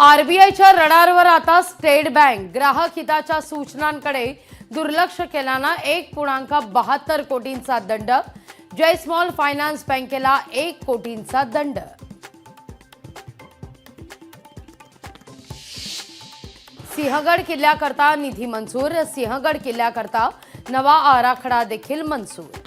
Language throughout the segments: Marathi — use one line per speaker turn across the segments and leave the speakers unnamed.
आरबीआयच्या रडारवर आता स्टेट बँक ग्राहक हिताच्या सूचनांकडे दुर्लक्ष केल्यानं 1.72 कोटींचा दंड, जय स्मॉल फायनान्स बँकेला 1 कोटींचा दंड। सिंहगड किल्ल्याकरता निधी मंजूर, सिंहगड किल्ल्याकरता नवा आराखडा देखील मंजूर।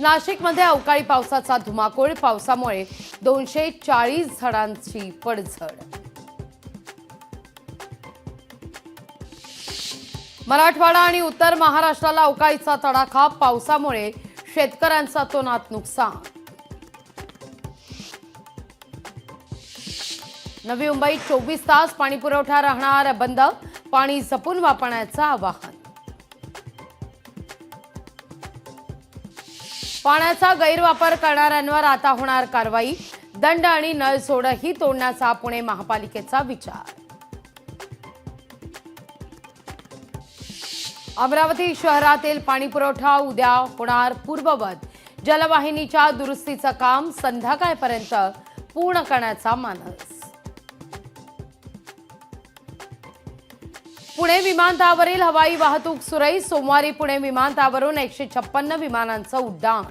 नाशिकमध्ये अवकाळी पावसाचा धुमाकूळ, पावसामुळे 240 झाडांची पडझड। मराठवाडा आणि उत्तर महाराष्ट्राला अवकाळीचा तडाखा, पावसामुळे शेतकऱ्यांचा तोनात नुकसान। नवी मुंबईत 24 तास पाणीपुरवठा राहणार बंद, पाणी जपून वापरण्याचं आवाहन। पाण्याचा गैरवापर करणाऱ्यांवर आता होणार कारवाई, दंड आणि नळजोडही तोडण्याचा पुणे महापालिकेचा विचार। अमरावती शहरातील पाणीपुरवठा उद्या होणार पूर्ववत, जलवाहिनीच्या दुरुस्तीचं काम संध्याकाळपर्यंत पूर्ण करण्याचा मानस। पुणे विमानतळावरील हवाई वाहतूक सुरळीत, सोमवारी पुणे विमानतळावरून 156 विमानांचं उड्डाण।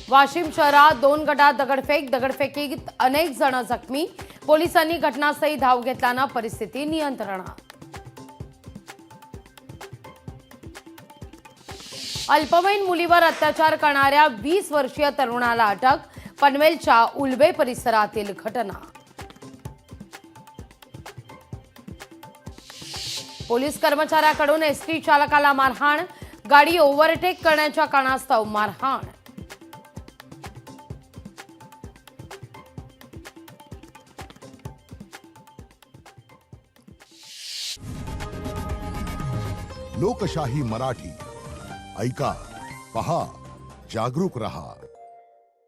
वाशिम शहरात 2 गटात दगडफेकीत अनेक जण जखमी, पोलिसांनी घटनास्थळी धाव घेतल्यानं परिस्थिती नियंत्रणात। अल्पवयीन मुलीवर अत्याचार करणाऱ्या 20 वर्षीय तरुणाला अटक, पनवेलच्या उल्बे परिसरातील घटना। पोलीस कर्मचाऱ्याकडून एसटी चालकाला मारहाण, गाडी ओव्हरटेक करण्याच्या कारणास्तव मारहाण।
लोकशाही मराठी ऐका, पहा, जागरूक रहा।